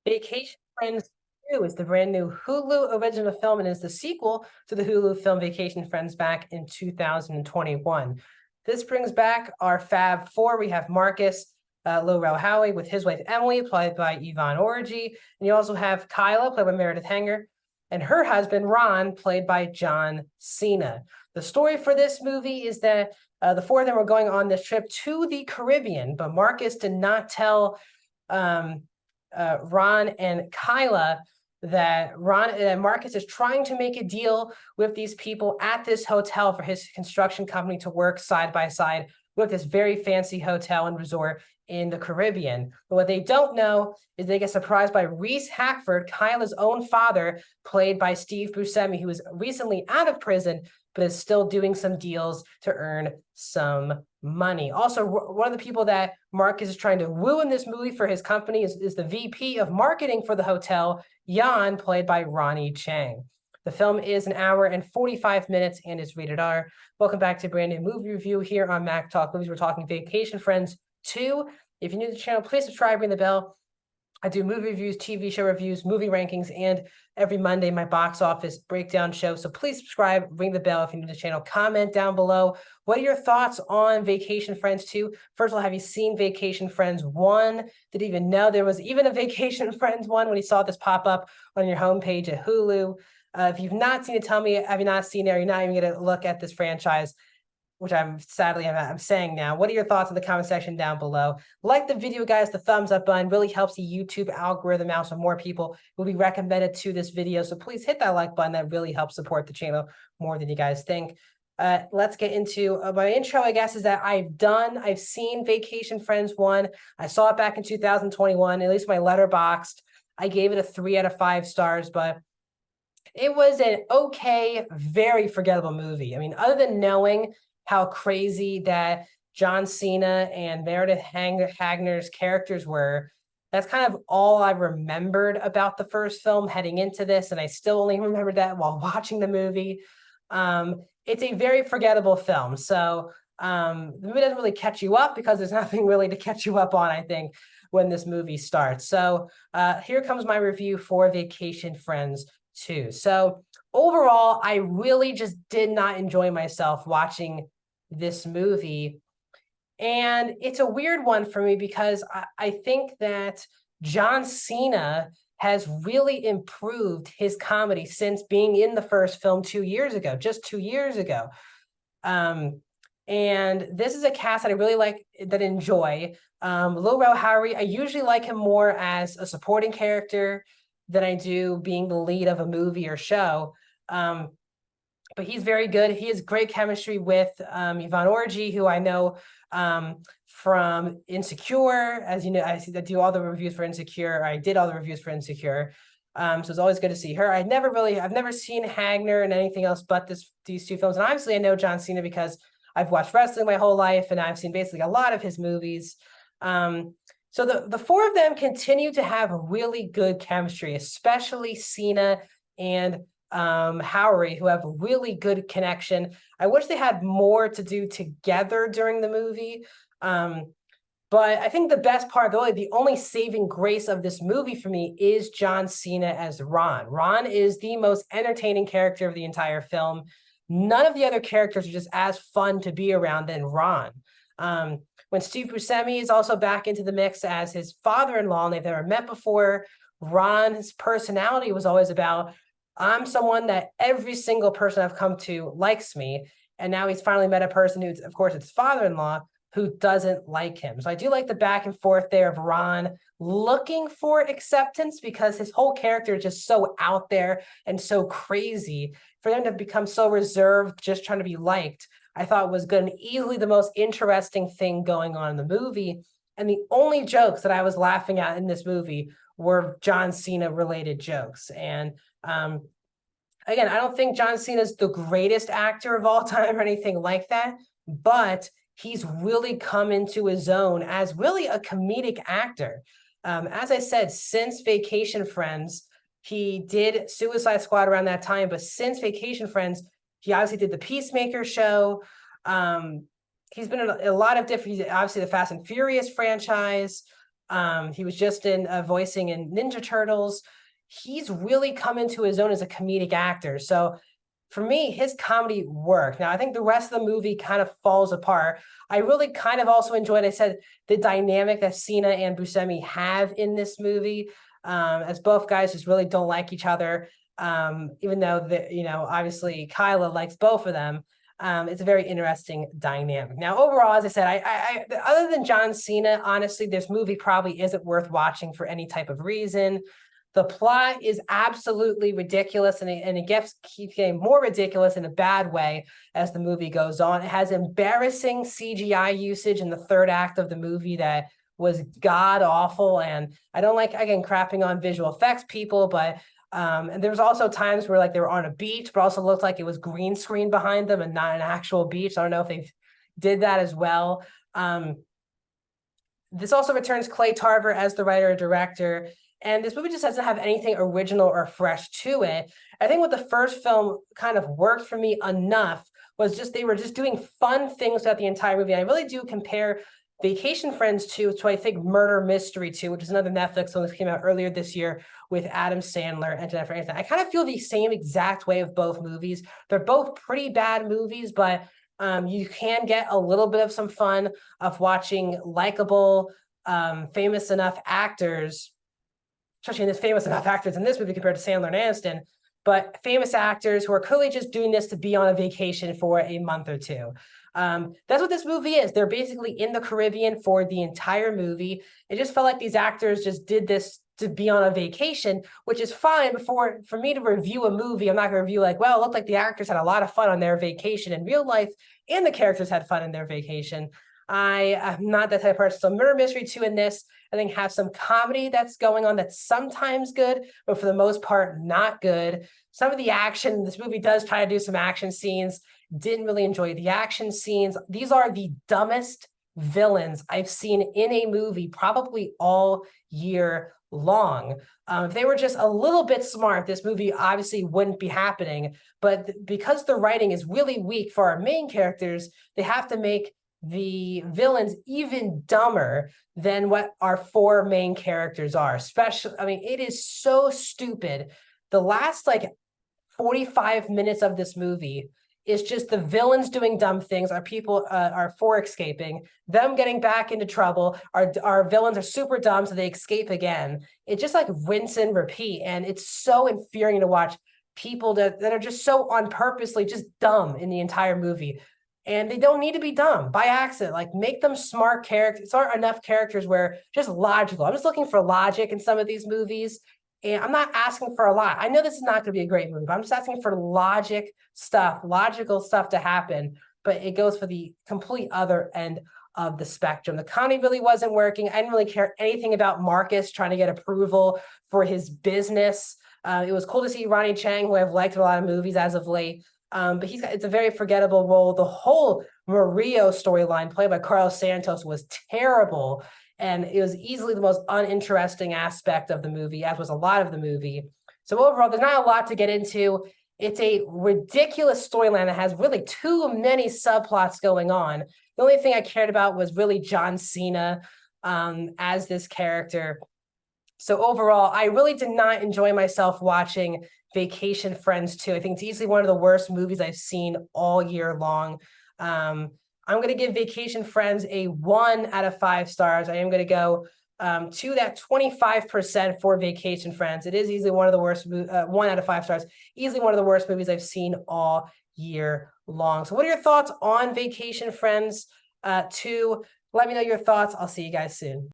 Vacation Friends 2 is the brand new Hulu original film and is the sequel to the Hulu film Vacation Friends back in 2021. This brings back our Fab Four. We have Marcus, Lil Rel Howery with his wife Emily, played by Yvonne Orji. And you also have Kyla, played by Meredith Hanger, and her husband, Ron, played by John Cena. The story for this movie is that the four of them were going on this trip to the Caribbean, but Marcus did not tell Ron and Kyla that Marcus is trying to make a deal with these people at this hotel for his construction company to work side by side with this very fancy hotel and resort in the Caribbean. But what they don't know is they get surprised by Reese Hackford, Kyla's own father, played by Steve Buscemi, who was recently out of prison, but is still doing some deals to earn some money. Also, one of the people that Marcus is trying to woo in this movie for his company is the VP of marketing for the hotel, Jan, played by Ronnie Chang. The film is an hour and 45 minutes and is rated R. Welcome back to a brand new movie review here on Mac Talk Movies. We're talking Vacation Friends 2. If you're new to the channel, please subscribe, ring the bell. I do movie reviews, TV show reviews, movie rankings, and every Monday, my box office breakdown show. So please subscribe, ring the bell if you're new to the channel. Comment down below. What are your thoughts on Vacation Friends 2? First of all, have you seen Vacation Friends 1? Did you even know there was even a Vacation Friends 1 when you saw this pop up on your homepage at Hulu? If you've not seen it, tell me, have you not seen it? Or you're not even going to look at this franchise, which I'm saying now. What are your thoughts in the comment section down below? Like the video, guys. The thumbs up button really helps the YouTube algorithm out, so more people will be recommended to this video. So please hit that like button. That really helps support the channel more than you guys think. Let's get into my intro, I guess, is that I've seen Vacation Friends 1. I saw it back in 2021, at least my Letterboxd. I gave it a 3 out of 5 stars, but it was an okay, very forgettable movie. I mean, other than knowing how crazy that John Cena and Meredith Hagner's characters were, that's kind of all I remembered about the first film heading into this, and I still only remembered that while watching the movie. It's a very forgettable film, so the movie doesn't really catch you up because there's nothing really to catch you up on, I think, when this movie starts. So here comes my review for Vacation Friends 2. So overall, I really just did not enjoy myself watching this movie. And it's a weird one for me because I think that John Cena has really improved his comedy since being in the first film 2 years ago, just 2 years ago. And this is a cast that I really like, that enjoy. Lil Rel Howery, I usually like him more as a supporting character than I do being the lead of a movie or show. But he's very good. He has great chemistry with Yvonne Orji, who I know from Insecure. As you know, I do all the reviews for Insecure. I did all the reviews for Insecure. So it's always good to see her. I've never seen Hagner in anything else but these two films. And obviously I know John Cena because I've watched wrestling my whole life and I've seen basically a lot of his movies. So the four of them continue to have really good chemistry, especially Cena and Howery, who have a really good connection. I wish they had more to do together during the movie. But I think the best part, the only saving grace of this movie for me is John Cena as Ron. Ron is the most entertaining character of the entire film. None of the other characters are just as fun to be around than Ron. When Steve Buscemi is also back into the mix as his father-in-law, and they've never met before, Ron's personality was always about, I'm someone that every single person I've come to likes me. And now he's finally met a person who's, of course, it's father-in-law, who doesn't like him. So I do like the back and forth there of Ron looking for acceptance because his whole character is just so out there and so crazy. For them to become so reserved, just trying to be liked, I thought was good and easily the most interesting thing going on in the movie. And the only jokes that I was laughing at in this movie were John Cena related jokes. And again, I don't think John Cena is the greatest actor of all time or anything like that, but he's really come into his own as really a comedic actor. As I said, since Vacation Friends, he did Suicide Squad around that time, but since Vacation Friends, he obviously did the Peacemaker show. He's been in a lot of different, obviously the Fast and Furious franchise. He was just in voicing in Ninja Turtles. He's really come into his own as a comedic actor. So for me, his comedy worked. Now, I think the rest of the movie kind of falls apart. I really kind of also enjoyed, I said, the dynamic that Cena and Buscemi have in this movie, as both guys just really don't like each other. Even though obviously Kyla likes both of them. It's a very interesting dynamic. Now, overall, as I said, I other than John Cena, honestly, this movie probably isn't worth watching for any type of reason. The plot is absolutely ridiculous, and it keeps getting more ridiculous in a bad way as the movie goes on. It has embarrassing CGI usage in the third act of the movie that was god awful, and I don't like, again, crapping on visual effects people, but and there was also times where like they were on a beach, but also looked like it was green screen behind them and not an actual beach. I don't know if they did that as well. This also returns Clay Tarver as the writer and director. And this movie just doesn't have anything original or fresh to it. I think what the first film kind of worked for me enough was just they were just doing fun things throughout the entire movie. I really do compare Vacation Friends to I think Murder Mystery 2, which is another Netflix film that came out earlier this year with Adam Sandler and Jennifer Aniston. I kind of feel the same exact way of both movies. They're both pretty bad movies, but you can get a little bit of some fun of watching likable, famous enough actors, especially in this famous enough actors in this movie compared to Sandler and Aniston, but famous actors who are clearly just doing this to be on a vacation for a month or two. That's what this movie is. They're basically in the Caribbean for the entire movie. It just felt like these actors just did this to be on a vacation, which is fine. Before, for me to review a movie, I'm not going to review like, well, it looked like the actors had a lot of fun on their vacation in real life, and the characters had fun in their vacation. I am not that type of person. So Murder Mystery 2 in this, I think, has some comedy that's going on that's sometimes good, but for the most part, not good. Some of the action, this movie does try to do some action scenes. Didn't really enjoy the action scenes. These are the dumbest villains I've seen in a movie probably all year long. If they were just a little bit smart, this movie obviously wouldn't be happening. But because the writing is really weak for our main characters, they have to make the villains even dumber than what our four main characters are. Especially, I mean, it is so stupid. The last like 45 minutes of this movie is just the villains doing dumb things, our people are for escaping, them getting back into trouble, our villains are super dumb, so they escape again. It's just like rinse and repeat, and it's so infuriating to watch people that are just so on purposely just dumb in the entire movie. And they don't need to be dumb by accident. Like, make them smart characters. There aren't enough characters where just logical. I'm just looking for logic in some of these movies. And I'm not asking for a lot. I know this is not going to be a great movie, but I'm just asking for logical stuff to happen. But it goes for the complete other end of the spectrum. The comedy really wasn't working. I didn't really care anything about Marcus trying to get approval for his business. It was cool to see Ronnie Chang, who I've liked in a lot of movies as of late. But it's a very forgettable role. The whole Murillo storyline played by Carlos Santos was terrible. And it was easily the most uninteresting aspect of the movie, as was a lot of the movie. So overall, there's not a lot to get into. It's a ridiculous storyline that has really too many subplots going on. The only thing I cared about was really John Cena as this character. So overall, I really did not enjoy myself watching Vacation Friends 2. I think it's easily one of the worst movies I've seen all year long. I'm going to give Vacation Friends a 1 out of 5 stars. I am going to go to that 25% for Vacation Friends. It is easily one of the worst, 1 out of 5 stars, easily one of the worst movies I've seen all year long. So what are your thoughts on Vacation Friends 2? Let me know your thoughts. I'll see you guys soon.